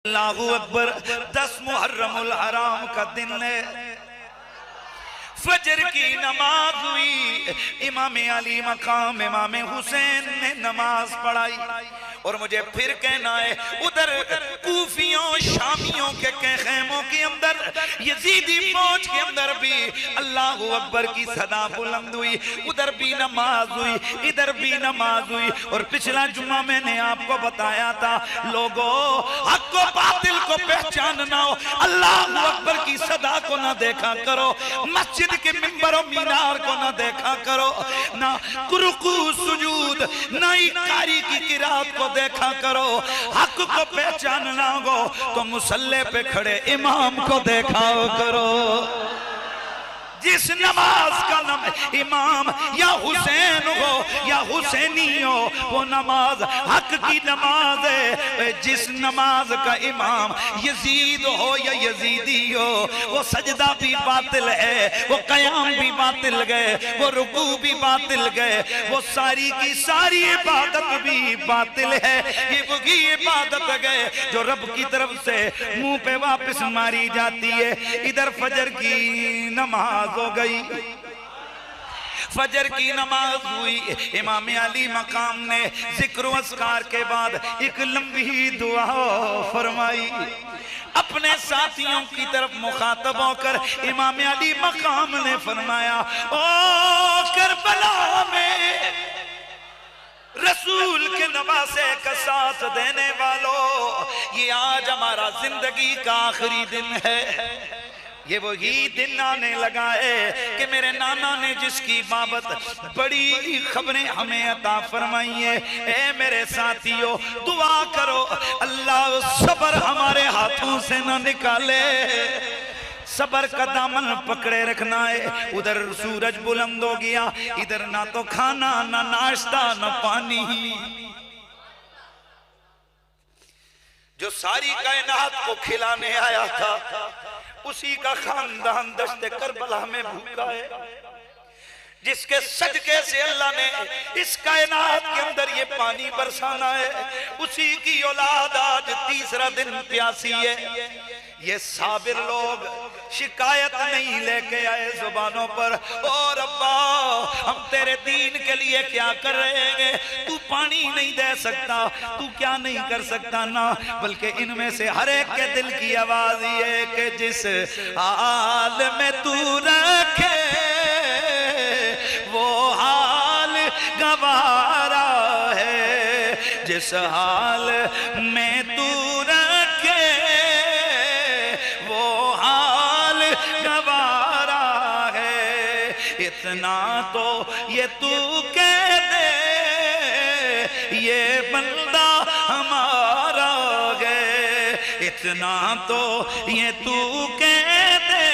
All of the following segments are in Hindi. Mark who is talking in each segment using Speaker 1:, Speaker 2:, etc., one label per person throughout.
Speaker 1: अल्लाहू अकबर। 10 मुहर्रमुल हराम का दिन है। फजर की नमाज हुई। इमाम अली मकाम इमाम हुसैन ने नमाज पढ़ाई। और मुझे फिर कहना है, उधर कूफियों शामियों के खेमों के अंदर यजीदी फौज के अंदर भी अल्लाहू अकबर की सदा बुलंद हुई। उधर भी नमाज हुई, इधर भी नमाज हुई। और पिछला जुम्मा मैंने आपको बताया था, लोगों हक को बातिल को पहचानना हो, अल्लाहू अकबर की सदा को ना देखा करो, मस्जिद के मिंबर और मीनार को ना देखा करो, ना रुकू सुजूद ना कारी की किरात को देखा करो। हक को पहचानना हो तो मुसल्ले पे खड़े इमाम को देखा करो। जिस नमाज का नाम इमाम या हुसैन हो या हुसैनी हो, वो नमाज हक की नमाज है। जिस नमाज का इमाम यजीद हो या यजीदी हो, वो सजदा भी बातिल है, वो कयाम भी बातिल गए, वो रुकू भी बातिल गए, वो सारी की सारी इबादत भी बातिल है। ये वही इबादत गए जो रब की तरफ से मुंह पे वापस मारी जाती है। इधर फजर की नमाज हो गई, फजर की नमाज हुई। इमाम अली मकाम ने जिक्र व अस्कार के बाद एक लंबी दुआ फरमाई। अपने साथियों की तरफ मुखातब होकर इमाम अली मकाम ने फरमाया, ओ करबला में रसूल के नवासे का साथ देने वालों, ये आज हमारा जिंदगी का आखिरी दिन है। ये वही दिन आने लगा है कि मेरे नाना ने जिसकी बाबत बड़ी खबरें हमें अता फरमाई है। ए मेरे साथियों, दुआ करो अल्लाह सब्र हमारे हाथों से ना निकाले, सबर का दामन पकड़े रखना है। उधर सूरज बुलंद हो गया, इधर ना तो खाना ना नाश्ता ना पानी। जो सारी कायनात को खिलाने आया था, उसी का खानदान दश्ते करबला में भूखा है। जिसके सदके से अल्लाह ने इस कायनात के अंदर ये पानी बरसाना है, उसी की औलाद आज तीसरा दिन प्यासी है। ये साबिर लोग शिकायत नहीं लेके आए जुबानों पर, और अब्बा हम तेरे दीन के लिए क्या कर रहे हैं, तू पानी नहीं दे सकता, तू क्या नहीं कर सकता ना, बल्कि इनमें से हर एक के दिल की आवाज ये कि जिस हाल में तू रखे वो हाल गवारा है, जिस हाल में तू रखे वो हाल गवारा है। इतना तो ये तू कह दे, ये बंदा हमारा है। इतना तो ये तू कह दे,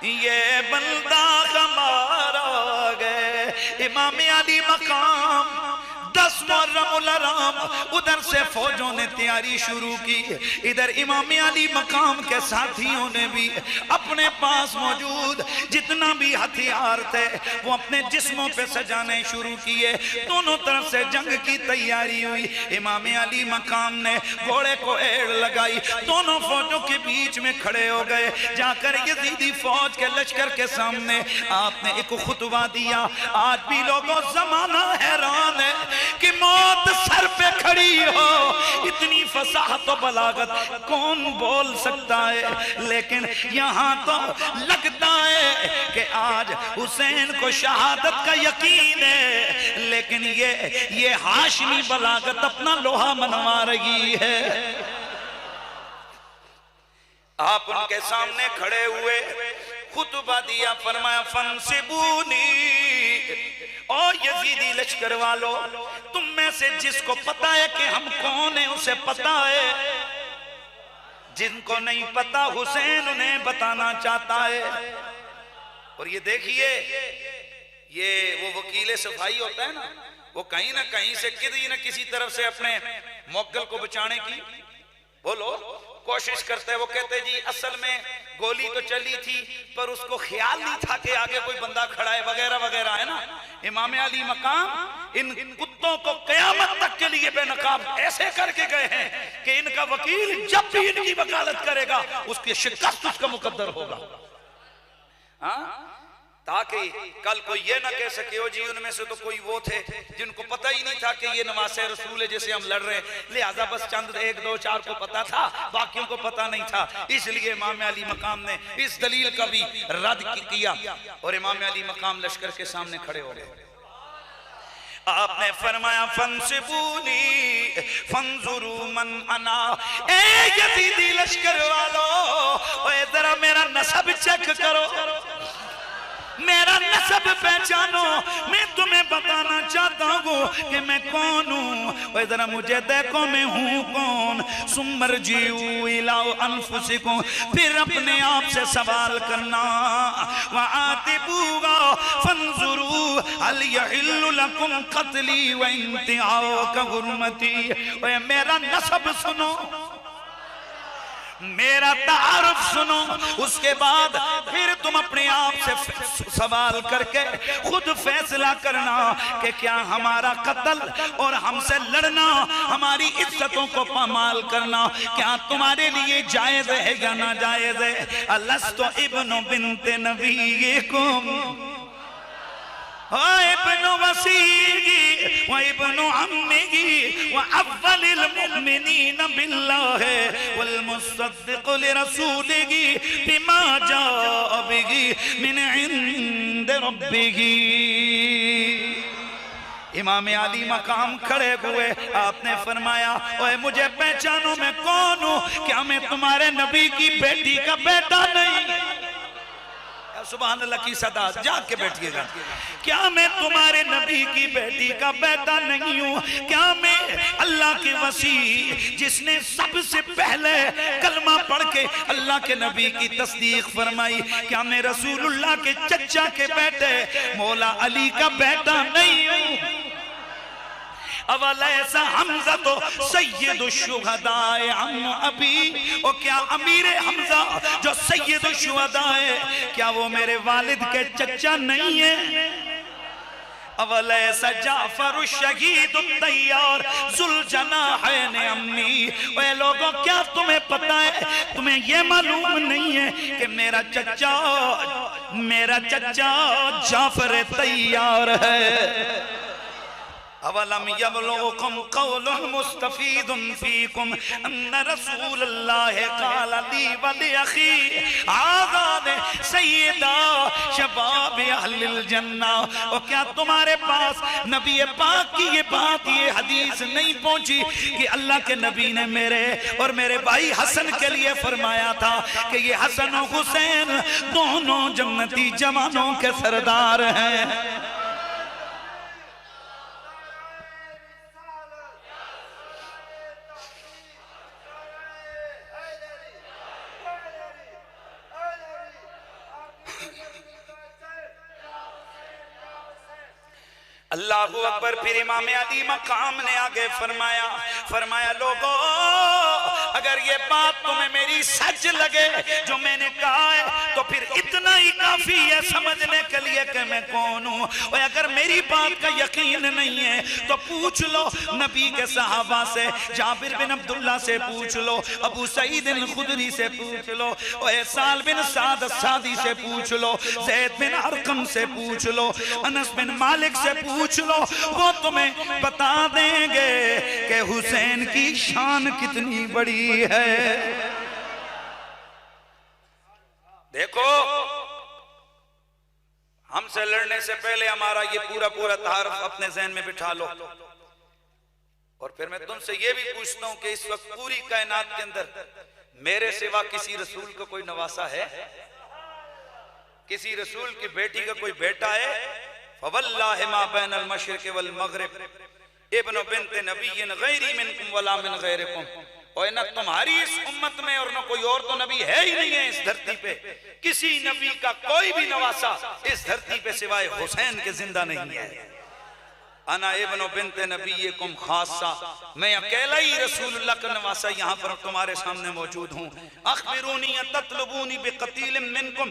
Speaker 1: ये बंदा हमारा गए। इमाम अली मकाम 10 मुहर्रमुल हराम, उधर से फौजों ने तैयारी शुरू की। इधर इमाम अली मकाम के साथियों ने भी अपने पास मौजूद जितना भी हथियार थे वो अपने जिस्मों पे सजाने शुरू किए। दोनों तरफ से जंग की तैयारी हुई। इमाम अली मकाम ने घोड़े को एड़ लगाई, दोनों फौजों के बीच में खड़े हो गए। जाकर यजीदी फौज के लश्कर के सामने आपने एक खुतबा दिया। आज भी लोगों जमाना हैरान है कि मौत सर पे खड़ी हो, इतनी फसाहत और बलागत कौन बोल सकता है। लेकिन यहाँ तो लगता है कि आज हुसैन को शहादत का यकीन है, लेकिन ये हाशमी बलागत अपना लोहा मनवा रही है। आप उनके सामने खड़े हुए, खुतबा दिया, फरमाया फंसिबूनी, और यजीदी लश्कर वालों, तुम में से जिसको पता है कि हम कौन है उसे पता है, जिनको नहीं पता हुसैन उन्हें बताना चाहता है। और ये देखिए, ये वो वकील सफाई होता है ना, वो कहीं ना कहीं से किसी न किसी तरफ से अपने मोक्कल को बचाने की, बोलो कोशिश करते, वो कहते जी असल में गोली तो चली थी पर उसको ख्याल नहीं था कि आगे कोई बंदा खड़ा है वगैरह वगैरह, है ना। इमाम अली मकाम इन कुत्तों को कयामत तक के लिए बेनकाब ऐसे करके गए हैं कि इनका वकील जब भी इनकी वकालत करेगा उसकी शिकस्त उसका मुकद्दर होगा। हाँ, ताकि कल कोई ये ना कह सके हो जी उनमें से तो कोई वो थे जिनको पता ही नहीं था कि ये नवासे रसूल है जिसे हम लड़ रहे हैं, लिहाजा बस चंद 1 2 4 को पता था, बाकियों को पता नहीं था। इसलिए इमाम अली मकाम ने इस दलील का भी रद्द किया और इमाम अली मकाम लश्कर के सामने खड़े हो गए। आपने फरमाया फंसिबूनी फंजुरू मन अना, ए यजीदी लश्कर वालों, ओए जरा मेरा नसब चेक करो, मेरा नसब पहचानो, मैं तुम्हें बताना चाहता हूँ कि मैं कौन हूँ। ओए जरा मुझे देखो मैं हूँ कौन। सुमरजीऊ इला अनफुसिकुम, फिर अपने आप से सवाल करना। वआतिबूगा फंजुरू हल यहिल्लु लकुम क़त्ली व इंतिहाउ का हुर्मती। ओए मेरा नसब सुनो, मेरा तारुफ सुनो, उसके बाद फिर तुम अपने आप से सवाल करके खुद फैसला करना कि क्या हमारा कत्ल और हमसे लड़ना, हमारी इज्जतों को पामाल करना, क्या तुम्हारे लिए जायज है या ना जायज है। अलस्तु इब्नु बिन्ते नबीयिकुम इब्नु वसीगी व इब्नु अम्मीगी व अव्वलिल मुमिनीन बिल्लाहि वल मुसद्दिक़ु लिरसूलिही बिमा जाअ बिही मिन इंद रब्बिही। इमाम अली मकाम खड़े हुए, आपने फरमाया ओए मुझे पहचानो मैं कौन हूँ, क्या मैं तुम्हारे नबी की बेटी का बेटा नहीं। सुभान अल्लाह की सदा जाग के बैठिएगा। क्या मैं तुम्हारे नबी की बेटी का बेटा नहीं हूँ? क्या मैं अल्लाह के वसी जिसने सबसे पहले कलमा पढ़ के अल्लाह के नबी की तस्दीक फरमाई, क्या मैं रसूलुल्लाह के चचा के बेटे मौला अली का बेटा नहीं हूँ? अवलैसा हमजा तो सय्यदुश्शुहदाए अम अबी, और क्या अमीर हमजा जो सय्यदुश्शुहदाए क्या वो मेरे वालिद के चचा नहीं है? अवलैसा जाफर शहीद तैयार जुलजनाहैन अम्मी। वे लोगों क्या तुम्हें पता है, तुम्हें ये मालूम नहीं है कि मेरा चचा जाफर तैयार है। अवलम यबलुकुम क़ौलुल मुस्तफ़ीदुन फ़ीकुम अन्न रसूलल्लाह क़ाल ली व लिअख़ी आज़ान सय्यदा शबाब अहलिल जन्ना। और क्या तुम्हारे पास नबी पाक की ये बात, ये हदीस नहीं पहुंची कि अल्लाह के नबी ने मेरे और मेरे भाई हसन के लिए फरमाया था कि ये हसन और हुसैन दोनों जन्नती जवानों के सरदार हैं। अल्लाहु अकबर। फिर इमाम अली मकाम ने आगे फरमाया लोगों अगर ये बात तुम्हें मेरी सच लगे जो मैंने कहा है तो फिर इतना ही काफी है समझने के लिए कि मैं कौन हूँ। और अगर मेरी बात का यकीन नहीं है तो पूछ लो नबी के सहाबा से, जाबिर बिन अब्दुल्ला से पूछ लो, अबू सईद अल खुदरी से पूछ लो, और साल बिन साद सादी से पूछ लो, ज़ैद बिन अरकम से पूछ लो, अनस बिन मालिक से पूछ लो, वो तुम्हें बता देंगे कि हुसैन की शान कितनी बड़ी है। देखो हमसे लड़ने से पहले हमारा ये पूरा तारुफ अपने ज़हन में बिठा लो। और फिर मैं तुमसे ये भी पूछता हूं कि इस वक्त पूरी कायनात के अंदर मेरे सिवा किसी रसूल का कोई नवासा है? किसी रसूल की बेटी का कोई बेटा है? फवल्लाहि मा बैनल मशरिक़ वल मग़रिब इब्नु बिन्त नबिय्यिन गैरी मिनकुम वला मिन गैरिकुम। और न तुम्हारी इस उम्मत में और न कोई और तो नबी है ही नहीं है इस धरती पे। किसी नबी का कोई भी नवासा इस धरती पे सिवाय हुसैन के जिंदा नहीं है। अना इब्न बिन्ते नबीकुम खासा, मैं अकेला ही रसूलुल्लाह का नवासा यहाँ पर तुम्हारे सामने मौजूद हूँ। अखबिरूनी ततलबूनी बिक़तीलिन मिनकुम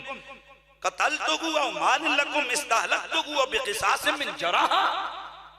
Speaker 1: क़तलतुहु औ मालिन लकुम इस्तहलक्तुहु व बिक़िसासिन मिन जराहा।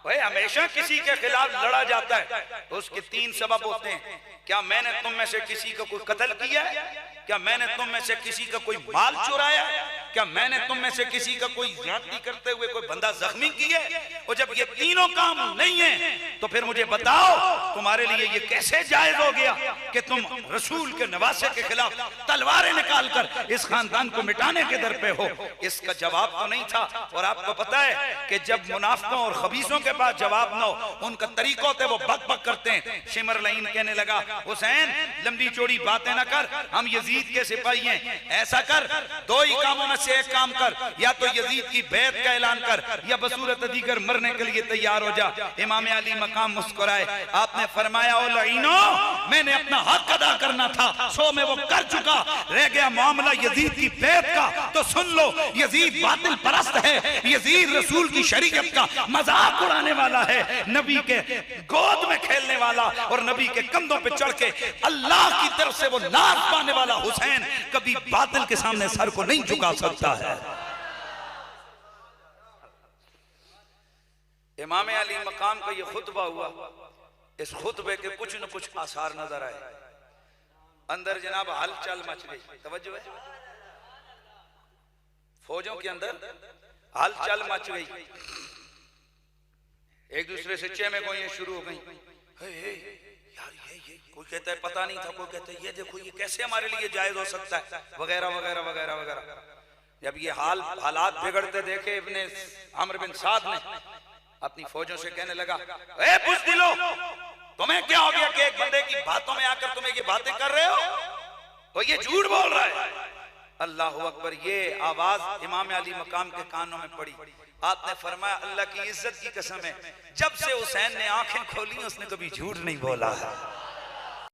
Speaker 1: भाई हमेशा किसी के खिलाफ लड़ा जाता है तो उसके तीन सबब होते हैं। क्या मैंने तुम में से किसी का कोई कत्ल किया है? क्या मैंने तुम में से किसी का कोई माल चुराया है? क्या मैंने तुम में से किसी का कोई ज्यादती करते हुए कोई बंदा जख्मी किया है? और जब ये तीनों काम नहीं है तो फिर मुझे बताओ तुम्हारे लिए ये कैसे जायज हो गया कि तुम रसूल के नवासे के खिलाफ तलवारें निकाल कर इस खानदान को मिटाने के दर पे हो? इसका जवाब तो नहीं था। और आपको पता है कि जब मुनाफिकों और खबीसों के पास जवाब न हो, उनका तरीका होता है वो बक बक करते हैं। शिमर लईन कहने लगा, हुसैन लंबी चौड़ी बातें न कर, हम यजीद के सिपाही हैं, ऐसा कर दो ही कामों में से एक काम कर, या तो यजीद की बैत का ऐलान कर या बसूरत दीगर मरने के लिए तैयार हो जा। इमाम अली मकाम मुस्कुराए, आपने फरमाया ओ लईनो, मैंने अपना हक अदा करना था सो मैं वो कर चुका, रह गया मामला यजीद की बैत का। तो सुन लो, यजीद बातिल परस्त है, यजीद रसूल की शरीयत का मजाक उड़ाने वाला है, नबी के गोद में खेलने वाला और नबी के कंधों पे चढ़ के अल्लाह की तरफ से वो नाज पाने वाला हुसैन कभी बातिल के सामने सर को नहीं झुका सकता है। इमाम अली मकाम का ये खुतबा हुआ, इस खुतबे के कुछ न कुछ आसार नजर आए। अंदर जनाब हलचल मच गई, तवज्जो है, फौजों के अंदर हलचल मच गई, एक दूसरे से चेमे गोइयां शुरू हो गई। यार ये कोई कहता है पता नहीं था, कोई कहता है ये देखो ये कैसे हमारे लिए जायज हो सकता है, वगैरह वगैरह वगैरह वगैरह। जब ये हालात बिगड़ते देखे इब्ने अम्र बिन साद ने अपनी फौजों से कहने लगा, ए बुज़दिलो, तुम्हें क्या हो गया कि एक बंदे की बातों में आकर तुम्हें ये बातें कर रहे हो, और ये झूठ बोल रहा है। अल्लाह अकबर, ये आवाज इमाम अली मकाम के कानों में पड़ी। आपने फरमाया, अल्लाह की इज्जत की कसम है, जब से हुसैन ने आंखें खोली उसने कभी झूठ नहीं बोला है।